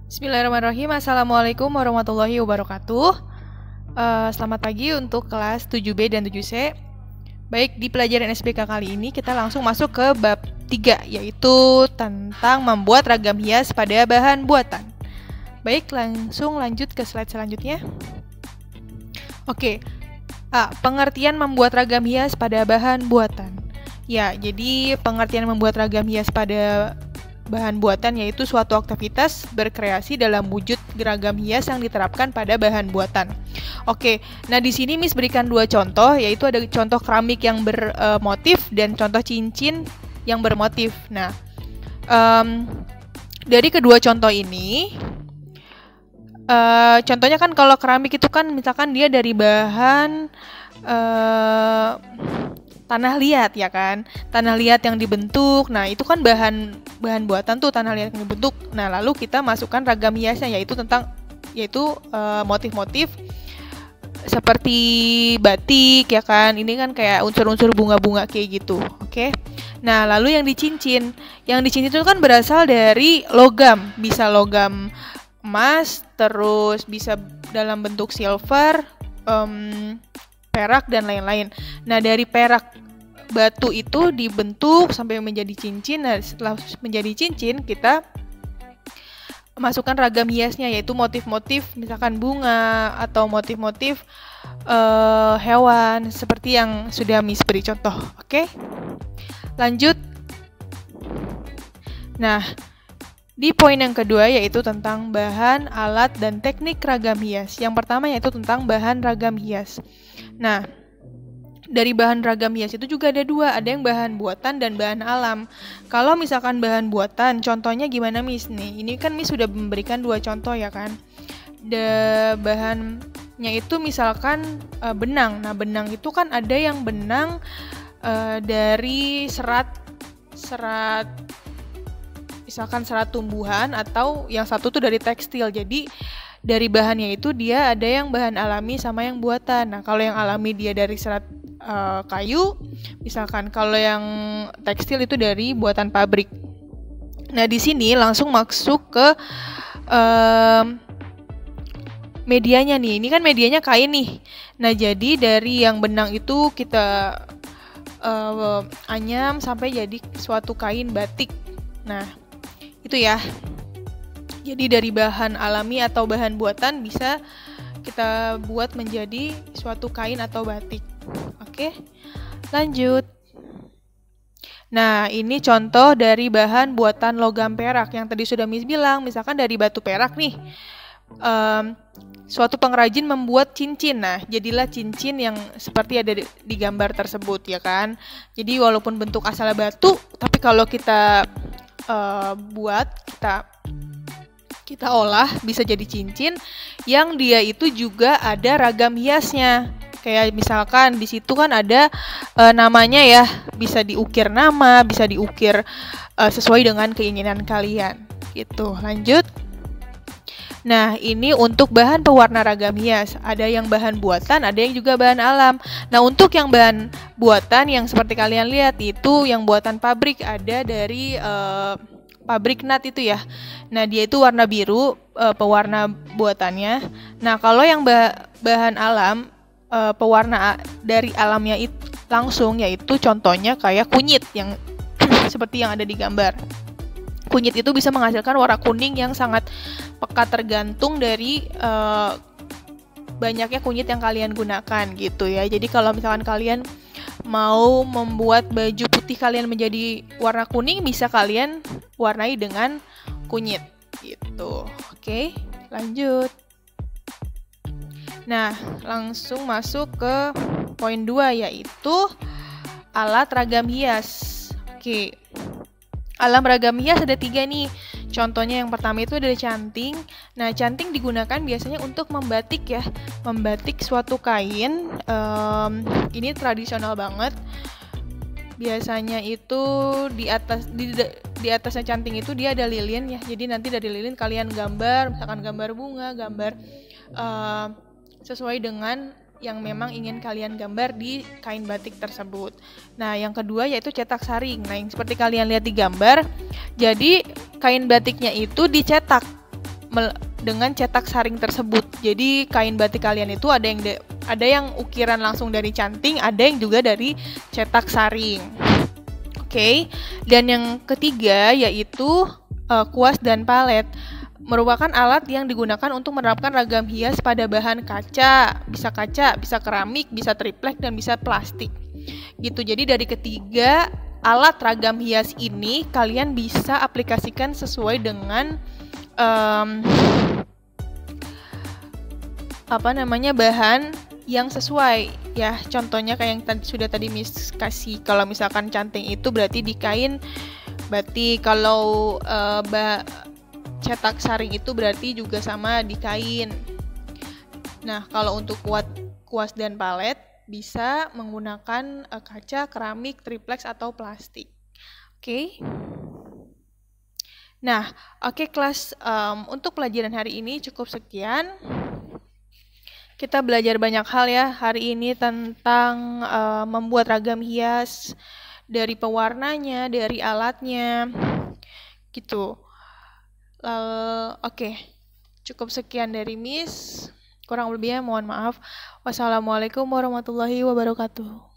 Bismillahirrahmanirrahim. Assalamualaikum warahmatullahi wabarakatuh. Selamat pagi untuk kelas 7B dan 7C. Baik, di pelajaran SBK kali ini kita langsung masuk ke bab 3, yaitu tentang membuat ragam hias pada bahan buatan. Baik, langsung lanjut ke slide selanjutnya. Oke, pengertian membuat ragam hias pada bahan buatan. Ya, jadi pengertian membuat ragam hias pada bahan buatan yaitu suatu aktivitas berkreasi dalam wujud ragam hias yang diterapkan pada bahan buatan. Oke, nah di sini Miss berikan dua contoh, yaitu ada contoh keramik yang bermotif dan contoh cincin yang bermotif. Nah, dari kedua contoh ini, contohnya kan kalau keramik itu kan misalkan dia dari bahan tanah liat, ya kan, tanah liat yang dibentuk. Nah, itu kan bahan buatan tuh, tanah liat yang dibentuk. Nah, lalu kita masukkan ragam hiasnya, yaitu motif-motif seperti batik, ya kan. Ini kan kayak unsur-unsur bunga-bunga kayak gitu. Oke. Nah, lalu yang dicincin itu kan berasal dari logam, bisa logam emas, terus bisa dalam bentuk silver, perak dan lain-lain. Nah, dari perak batu itu dibentuk sampai menjadi cincin. Nah, setelah menjadi cincin, kita masukkan ragam hiasnya, yaitu motif-motif misalkan bunga atau motif-motif hewan seperti yang sudah Miss beri contoh. Oke? Lanjut. Nah, di poin yang kedua yaitu tentang bahan, alat, dan teknik ragam hias. Yang pertama yaitu tentang bahan ragam hias. Nah, dari bahan ragam hias itu juga ada dua, ada yang bahan buatan dan bahan alam. Kalau misalkan bahan buatan, contohnya gimana Miss nih? Ini kan Miss sudah memberikan dua contoh, ya kan? Bahannya itu misalkan benang. Nah, benang itu kan ada yang benang dari serat, misalkan serat tumbuhan, atau yang satu tuh dari tekstil. Jadi dari bahannya itu dia ada yang bahan alami sama yang buatan. Nah, kalau yang alami dia dari serat kayu, misalkan kalau yang tekstil itu dari buatan pabrik. Nah, di sini langsung masuk ke medianya nih. Ini kan medianya kain nih. Nah, jadi dari yang benang itu kita anyam sampai jadi suatu kain batik. Nah, itu ya. Jadi dari bahan alami atau bahan buatan bisa kita buat menjadi suatu kain atau batik. Oke, lanjut. Nah, ini contoh dari bahan buatan logam perak yang tadi sudah Miss bilang. Misalkan dari batu perak nih, suatu pengrajin membuat cincin. Nah, jadilah cincin yang seperti ada di gambar tersebut, ya kan. Jadi walaupun bentuk asalnya batu, tapi kalau kita buat, kita olah, bisa jadi cincin yang dia itu juga ada ragam hiasnya. Kayak misalkan di situ kan ada namanya ya, bisa diukir nama, bisa diukir sesuai dengan keinginan kalian. Gitu. Lanjut. Nah, ini untuk bahan pewarna ragam hias. Ada yang bahan buatan, ada yang juga bahan alam. Nah, untuk yang bahan buatan yang seperti kalian lihat itu yang buatan pabrik, ada dari pabrik nut itu ya. Nah, dia itu warna biru, pewarna buatannya. Nah, kalau yang bahan alam, pewarna dari alamnya itu langsung, yaitu contohnya kayak kunyit yang seperti yang ada di gambar. Kunyit itu bisa menghasilkan warna kuning yang sangat pekat tergantung dari banyaknya kunyit yang kalian gunakan gitu ya. Jadi kalau misalkan kalian mau membuat baju putih kalian menjadi warna kuning, bisa kalian warnai dengan kunyit gitu. Oke, lanjut. Nah, langsung masuk ke poin 2 yaitu alat ragam hias. Oke. Alat ragam hias ada 3 nih. Contohnya yang pertama itu ada canting. Nah, canting digunakan biasanya untuk membatik ya. Membatik suatu kain. Ini tradisional banget. Biasanya itu di atasnya canting itu dia ada lilin ya. Jadi nanti dari lilin kalian gambar, misalkan gambar bunga, gambar sesuai dengan yang memang ingin kalian gambar di kain batik tersebut. Nah, yang kedua yaitu cetak saring. Nah, yang seperti kalian lihat di gambar, jadi kain batiknya itu dicetak. dengan cetak saring tersebut. Jadi kain batik kalian itu ada yang ukiran langsung dari canting, ada yang juga dari cetak saring. Oke. Dan yang ketiga yaitu kuas dan palet. Merupakan alat yang digunakan untuk menerapkan ragam hias pada bahan kaca, bisa keramik, bisa triplek, dan bisa plastik. Gitu. Jadi dari ketiga alat ragam hias ini kalian bisa aplikasikan sesuai dengan bahan yang sesuai ya. Contohnya kayak yang sudah tadi Miss kasih, kalau misalkan canting itu berarti di kain batik, kalau cetak saring itu berarti juga sama di kain. Nah, kalau untuk kuas dan palet bisa menggunakan kaca, keramik, triplex, atau plastik. Oke. Nah, oke kelas, untuk pelajaran hari ini cukup sekian. Kita belajar banyak hal ya hari ini tentang membuat ragam hias, dari pewarnanya, dari alatnya, gitu. Oke, cukup sekian dari Miss. Kurang lebihnya mohon maaf. Wassalamualaikum warahmatullahi wabarakatuh.